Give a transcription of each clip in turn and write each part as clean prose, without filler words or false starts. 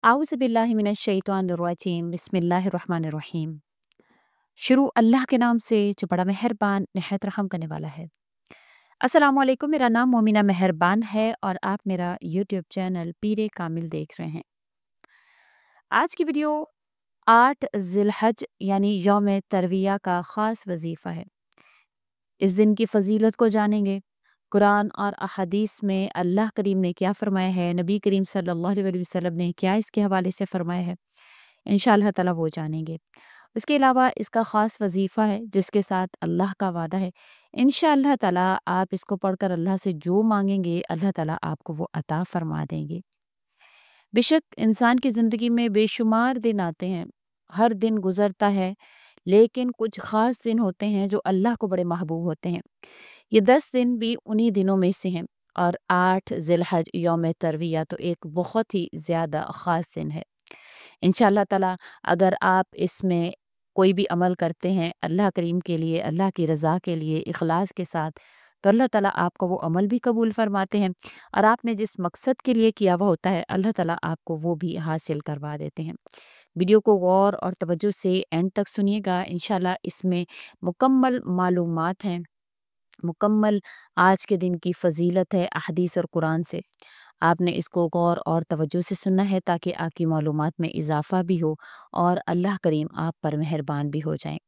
आउज़ बिल्लाहि मिनश्शैतानिर्रजीम बिस्मिल्लाहिर्रहमानिर्रहीम। शुरू अल्लाह के नाम से जो बड़ा मेहरबान निहायत रहम करने वाला है। अस्सलामु अलैकुम, मेरा नाम मोमिना मेहरबान है और आप मेरा यूट्यूब चैनल पीरे कामिल देख रहे हैं। आज की वीडियो 8 ज़िलहज यानी यौम तरविया का ख़ास वजीफ़ा है। इस दिन की फ़जीलत को जानेंगे। कुरान और अहादीस में अल्लाह करीम ने क्या फ़रमाया है, नबी करीम सल्लल्लाहु अलैहि वसल्लम ने क्या इसके हवाले से फ़रमाया है, इंशाअल्लाह ताला वो जानेंगे। उसके अलावा इसका ख़ास वजीफ़ा है जिसके साथ अल्लाह का वादा है, इंशाअल्लाह ताला आप इसको पढ़कर अल्लाह से जो मांगेंगे अल्लाह ताला आपको वो अता फ़रमा देंगे। बेशक इंसान की ज़िंदगी में बेशुमार दिन आते हैं, हर दिन गुज़रता है, लेकिन कुछ ख़ास दिन होते हैं जो अल्लाह को बड़े महबूब होते हैं। ये 10 दिन भी उन्हीं दिनों में से हैं और 8 ज़िलहज यौम तरविया तो एक बहुत ही ज़्यादा ख़ास दिन है। इंशाअल्लाह ताला अगर आप इसमें कोई भी अमल करते हैं अल्लाह करीम के लिए, अल्लाह की रज़ा के लिए इखलास के साथ, तो अल्लाह ताला आपको वो अमल भी कबूल फरमाते हैं और आपने जिस मकसद के लिए किया हुआ होता है अल्लाह ताला आपको वो भी हासिल करवा देते हैं। वीडियो को गौर और तवज्जो से एंड तक सुनिएगा, इंशाअल्लाह इसमें मुकम्मल मालूमात हैं, मुकम्मल आज के दिन की फ़जीलत है अहदीस और कुरान से। आपने इसको गौर और तवज्जो से सुनना है ताकि आपकी मालूमात में इजाफ़ा भी हो और अल्लाह करीम आप पर मेहरबान भी हो जाएँ।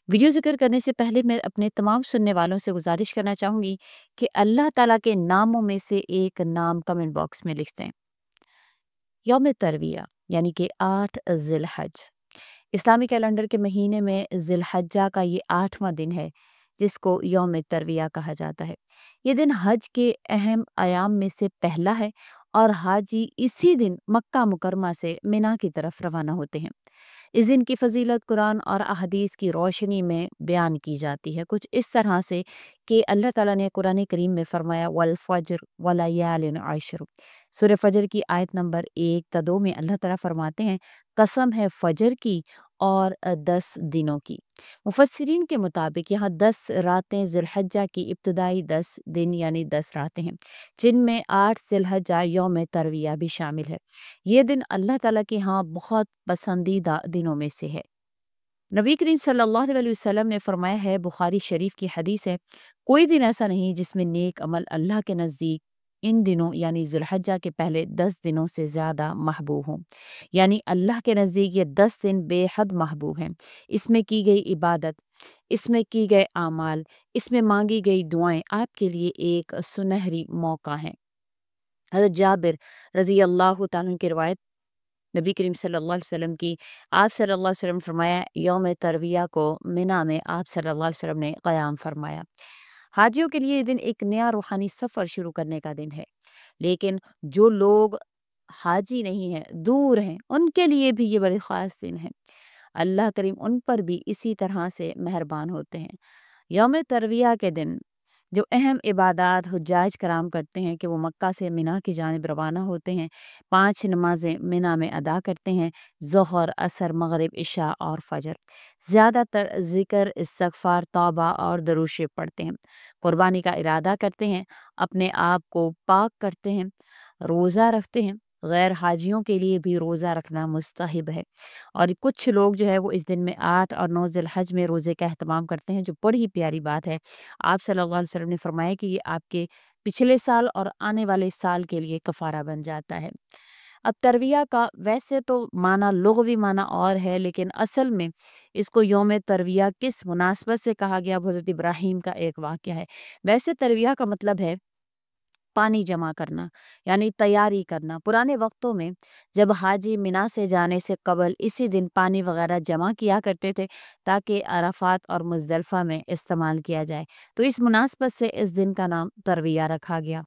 वीडियो ज़िक्र करने से पहले मैं अपने तमाम सुनने वालों से गुज़ारिश करना चाहूँगी कि अल्लाह ताला के नामों में से एक नाम कमेंट बॉक्स में लिख दें। यौम तरविया यानी कि 8 ज़िलहज। इस्लामी कैलेंडर के महीने में ज़िलहज्जा का ये 8वां दिन है जिसको यौम तरविया कहा जाता है। ये दिन हज के अहम अयाम में से पहला है और हाजी इसी दिन मक्का मुकरमा से मिना की तरफ रवाना होते हैं। इस दिन की फ़जीलत कुरान और अहदीस की रोशनी में बयान की जाती है कुछ इस तरह से कि अल्लाह ताला ने कुरान करीम में फ़रमाया वल फ़ज्र व लयालिन अश्र। सूरह फ़जर की आयत नंबर 1 ता 2 में अल्लाह ताला फ़रमाते हैं, कसम है फ़जर की और 10 दिनों की। मुफस्सिरीन के मुताबिक यहाँ 10 रातें ज़िलहज्जा की इब्तिदाई 10 दिन यानी 10 रातें हैं, जिनमें 8 ज़िलहज्जा यौम तरविया भी शामिल है। ये दिन अल्लाह ताला के यहाँ बहुत पसंदीदा दिनों में से है। नबी करीम सल्लल्लाहु अलैहि वसल्लम ने फरमाया है, बुखारी शरीफ की हदीस है, कोई दिन ऐसा नहीं जिसमें नेक अमल अल्लाह के नज़दीक इन दिनों यानी ज़ुल्हज्जा के पहले 10 दिनों से ज़्यादा महबूब हों। यानी अल्लाह के नज़दीक ये 10 दिन बेहद महबूब हैं। इसमें की गई इबादत, इसमें की गए आमाल, इसमें मांगी गई दुआएं आपके लिए एक सुनहरी मौका है। हज़रत जाबिर रज़ी अल्लाह तआला अन्हु की रिवायत, नबी करीम सल्लल्लाहु अलैहि वसल्लम की, आप सल्लल्लाहु अलैहि वसल्लम फरमाया, यौम तरविया को मिना में आप सल्लल्लाहु अलैहि वसल्लम ने क़याम फरमाया। हाजियों के लिए ये दिन एक नया रूहानी सफ़र शुरू करने का दिन है, लेकिन जो लोग हाजी नहीं हैं, दूर हैं, उनके लिए भी ये बड़े ख़ास दिन है। अल्लाह करीम उन पर भी इसी तरह से मेहरबान होते हैं। यौम तरविया के दिन जो अहम इबादात हुज्जाज कराम करते हैं कि वो मक्का से मिना की जानिब रवाना होते हैं, 5 नमाज़ें मिना में अदा करते हैं, ज़ोहर, असर, मगरिब, इशा और फ़जर। ज़्यादातर ज़िक्र, इस्तिग़फ़ार, तौबा और दरूद शरीफ पढ़ते हैं, कुर्बानी का इरादा करते हैं, अपने आप को पाक करते हैं, रोज़ा रखते हैं। गैर हाजियों के लिए भी रोज़ा रखना मुस्तहब है और कुछ लोग जो है वो इस दिन में 8 और 9 ज़िलहज में रोज़े का एहतमाम करते हैं, जो बड़ी ही प्यारी बात है। आप सल्लल्लाहु अलैहि वसल्लम ने फरमाया कि ये आपके पिछले साल और आने वाले साल के लिए कफ़ारा बन जाता है। अब तरविया का वैसे तो माना लुग़वी माना और है, लेकिन असल में इसको यौम तरविया किस मुनासबत से कहा गया, हज़रत इब्राहीम का एक वाक़या है। वैसे तरविया का मतलब है पानी जमा करना, यानी तैयारी करना। पुराने वक्तों में जब हाजी मिना से जाने से कबल इसी दिन पानी वगैरह जमा किया करते थे ताकि अराफात और मुज़दलिफ़ा में इस्तेमाल किया जाए, तो इस मुनासबत से इस दिन का नाम तरविया रखा गया।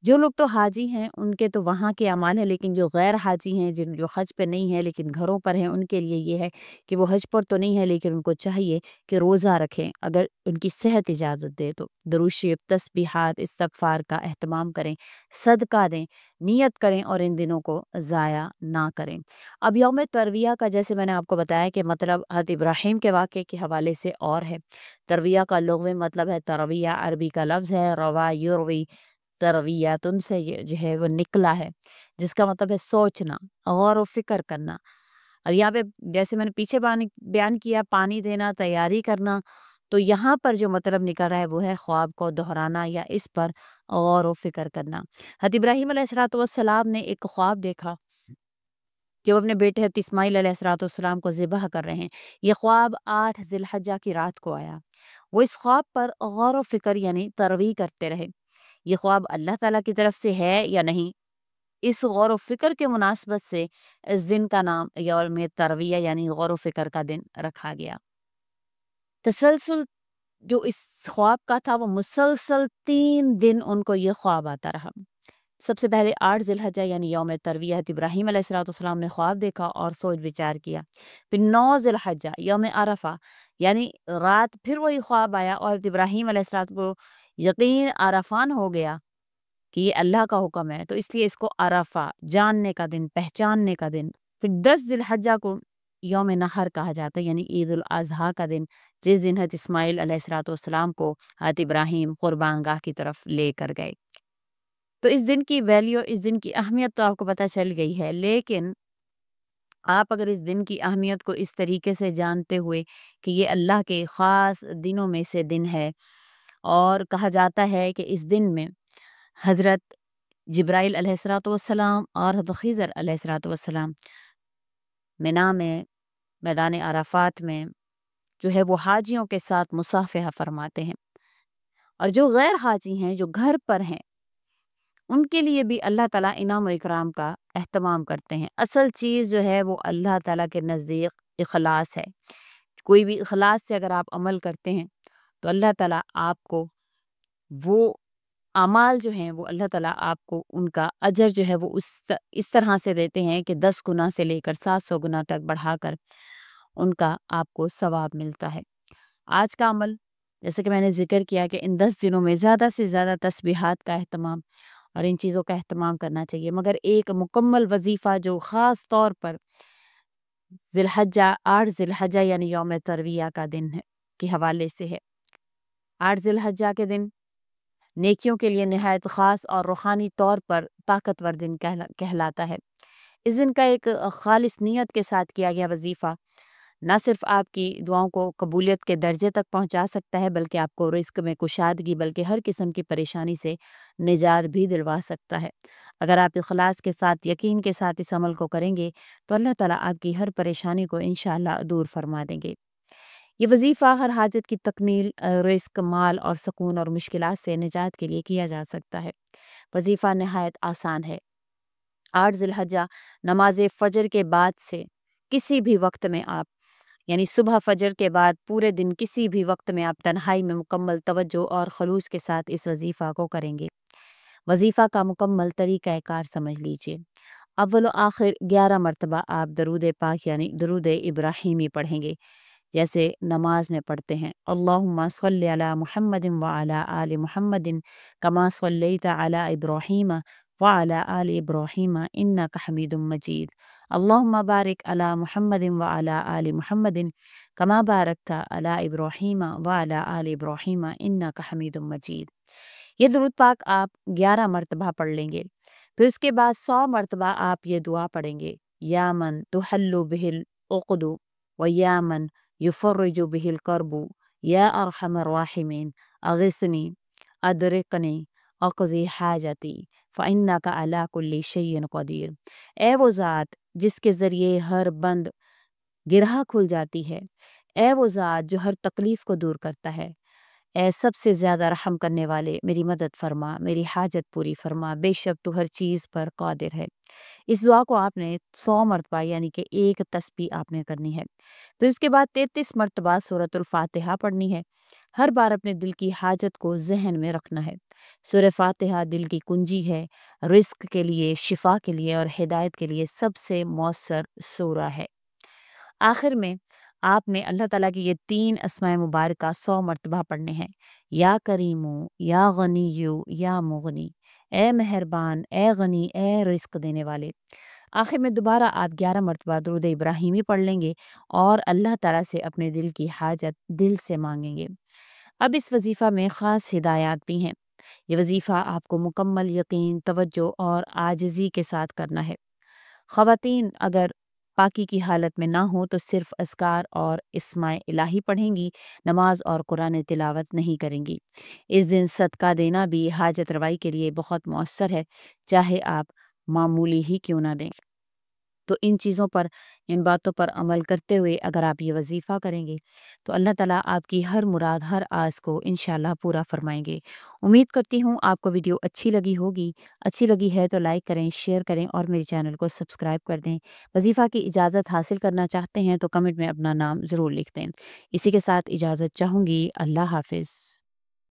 जो लोग तो हाजी हैं उनके तो वहाँ के अमाल हैं, लेकिन जो गैर हाजी हैं, जिन जो हज पे नहीं है लेकिन घरों पर हैं, उनके लिए ये है कि वो हज पर तो नहीं है लेकिन उनको चाहिए कि रोज़ा रखें, अगर उनकी सेहत इजाज़त दे तो। दुरूद शरीफ, तस्बीहात, इस्तिग़फ़ार का एहतमाम करें, सदका दें, नियत करें और इन दिनों को ज़ाया ना करें। अब यौम तरविया का जैसे मैंने आपको बताया कि मतलब हज़रत इब्राहीम के वाक़े के हवाले से और है। तरविया का लुग़वी मतलब है तरविया, अरबी का लफ्ज़ है रवा युरवी, ترویاتن سے جو ہے وہ نکلا ہے، جس کا مطلب ہے سوچنا، غور و فکر کرنا۔ اب یہاں پہ جیسے میں نے پیچھے بیان کیا پانی دینا، تیاری کرنا، تو یہاں پر جو مطلب نکل رہا ہے وہ ہے خواب کو دہرانا یا اس پر غور و فکر کرنا۔ حضرت ابراہیم علیہ السلام نے ایک خواب دیکھا کہ وہ اپنے بیٹے حضرت اسماعیل علیہ السلام کو ذبح کر رہے ہیں۔ یہ خواب 8 ذی الحجہ کی رات کو آیا۔ وہ اس خواب پر غور و فکر یعنی تروی کرتے رہے، یہ خواب اللہ تعالیٰ کی طرف سے ہے یا نہیں۔ اس غور و فکر کے مناسبت سے اس دن کا نام یوم ترویہ یعنی غور و فکر کا دن رکھا گیا۔ تسلسل جو اس خواب کا تھا وہ مسلسل 3 دن ان کو یہ خواب آتا رہا۔ سب سے پہلے 8 ذی الحجہ یعنی یوم ترویہ ابراہیم علیہ السلام نے خواب دیکھا اور سوچ بچار کیا۔ پھر 9 ذی الحجہ یوم عرفہ یعنی رات پھر وہی خواب آیا اور ابراہیم علیہ السلام کو یقین عرفان ہو گیا کہ یہ اللہ کا حکم ہے، تو اس لیے اس کو عرفہ جاننے کا دن، پہچاننے کا دن۔ پھر 10 ذی الحجہ کو یوم نحر کہا جاتا ہے یعنی عید الاضحیٰ کا دن، جس دن حضرت اسماعیل علیہ السلام کو حضرت ابراہیم قربان گاہ کی طرف لے کر گئے۔ تو اس دن کی ویلیو، اس دن کی اہمیت تو آپ کو پتہ چل گئی ہے، لیکن آپ اگر اس دن کی اہمیت کو اس طریقے سے جانتے ہوئے کہ یہ اللہ کے خاص دنوں میں سے دن ہے، اور کہا جاتا ہے کہ اس دن میں حضرت جبرائیل علیہ السلام اور حضرت خضر علیہ السلام منا میں میدان عرفات میں جو ہے وہ حاجیوں کے ساتھ مصافحہ فرماتے ہیں، اور جو غیر حاجی ہیں جو گھر پر ہیں ان کے لیے بھی اللہ تعالیٰ انعام و اکرام کا اہتمام کرتے ہیں۔ اصل چیز جو ہے وہ اللہ تعالیٰ کے نزدیک اخلاص ہے۔ کوئی بھی اخلاص سے اگر آپ عمل کرتے ہیں تو اللہ تعالیٰ آپ کو وہ اعمال جو ہیں وہ اللہ تعالیٰ آپ کو ان کا اجر جو ہے وہ اس طرح سے دیتے ہیں کہ 10 گنا سے لے کر 700 گنا تک بڑھا کر ان کا آپ کو ثواب ملتا ہے۔ آج کا عمل جیسے کہ میں نے ذکر کیا کہ ان 10 دنوں میں زیادہ سے زیادہ تسبیحات کا اہتمام اور ان چیزوں کا اہتمام کرنا چاہیے، مگر ایک مکمل وظیفہ جو خاص طور پر ذی الحجہ 8 ذی الحجہ یعنی یوم ترویہ کا دن ہے کے حوالے سے ہے۔ 8 ذی الحجہ کے دن نیکیوں کے لیے نہایت خاص اور روحانی طور پر طاقتور دن کہلاتا ہے۔ اس دن کا ایک خالص نیت کے ساتھ کیا گیا وظیفہ نہ صرف آپ کی دعاؤں کو قبولیت کے درجے تک پہنچا سکتا ہے، بلکہ آپ کو رزق میں کشادگی بلکہ ہر قسم کی پریشانی سے نجات بھی دلوا سکتا ہے۔ اگر آپ اخلاص کے ساتھ، یقین کے ساتھ اس عمل کو کریں گے تو اللہ تعالیٰ آپ کی ہر پریشانی کو انشاءاللہ دور فرما دیں گے۔ یہ وظیفہ ہر حاجت کی تکمیل، رزق، مال اور سکون اور مشکلات سے نجات کے لیے کیا جا سکتا ہے۔ وظیفہ نہایت آسان ہے۔ 8 ذی الحجہ نماز فجر کے بعد سے کسی بھی وقت میں آپ یعنی صبح فجر کے بعد پورے دن کسی بھی وقت میں آپ تنہائی میں مکمل توجہ اور خلوص کے ساتھ اس وظیفہ کو کریں گے۔ وظیفہ کا مکمل طریقہ کار سمجھ لیجئے۔ اول و آخر 11 مرتبہ آپ درود پاک یعنی درود ابراہیمی پڑھیں گے، جیسے نماز میں پڑھتے ہیں اللہم صلی علی محمد وعلی آل محمد کما صلیت علی ابراہیم وعلی آل ابراہیم انک حمید مجید، اللہم بارک علی محمد وعلی آل محمد کما بارکت علی ابراہیم وعلی آل ابراہیم انک حمید مجید۔ یہ درود پاک آپ 11 مرتبہ پڑھ لیں گے۔ پھر اس کے بعد 100 مرتبہ آپ یہ دعا پڑھیں گے، یا من تحل بہ العقد و یا من یفرج بہ الکرب یا ارحم الراحمین اغثنی ادرکنی اقضی حاجتی فإنک علی کل شیء قدیر۔ اے وہ ذات جس کے ذریعے ہر بند گرہ کھل جاتی ہے، اے وہ ذات جو ہر تکلیف کو دور کرتا ہے، اے سب سے زیادہ رحم کرنے والے میری مدد فرما، میری حاجت پوری فرما، بے شک تو ہر چیز پر قادر ہے۔ اس دعا کو آپ نے 100 مرتبہ یعنی کہ ایک تسبیح آپ نے کرنی ہے۔ پھر اس کے بعد 33 مرتبہ سورۃ الفاتحہ پڑھنی ہے۔ ہر بار اپنے دل کی حاجت کو ذہن میں رکھنا ہے۔ سورہ فاتحہ دل کی کنجی ہے، رزق کے لیے، شفا کے لیے اور ہدایت کے لیے سب سے مؤثر سورہ ہے۔ آخر میں آپ نے اللہ تعالیٰ کی یہ 3 اسماء مبارکہ 100 مرتبہ پڑھنے ہیں، یا کریمو، یا غنیو، یا مغنی، اے مہربان، اے غنی، اے رزق دینے والے۔ آخر میں دوبارہ آپ 11 مرتبہ درود ابراہیمی پڑھ لیں گے اور اللہ تعالیٰ سے اپنے دل کی حاجت دل سے مانگیں گے۔ اب اس وظیفہ میں خاص ہدایات بھی ہیں۔ یہ وظیفہ آپ کو مکمل یقین، توجہ اور عاجزی کے ساتھ کرنا ہے۔ خواتین اگر پاکی کی حالت میں نہ ہوں تو صرف اذکار اور اسماء الہی پڑھیں گی، نماز اور قرآن تلاوت نہیں کریں گی۔ اس دن صدقہ دینا بھی حاجت روائی کے لیے بہت مؤثر ہے، چاہے آپ معمولی ہی کیوں نہ دیں۔ تو ان باتوں پر عمل کرتے ہوئے اگر آپ یہ وظیفہ کریں گے تو اللہ تعالیٰ آپ کی ہر مراد، ہر آس کو انشاءاللہ پورا فرمائیں گے۔ امید کرتی ہوں آپ کو ویڈیو اچھی لگی ہوگی۔ اچھی لگی ہے تو لائک کریں، شیئر کریں اور میرے چینل کو سبسکرائب کر دیں۔ وظیفہ کی اجازت حاصل کرنا چاہتے ہیں تو کمنٹ میں اپنا نام ضرور لکھ دیں۔ اسی کے ساتھ اجازت چاہوں گی۔ اللہ حافظ۔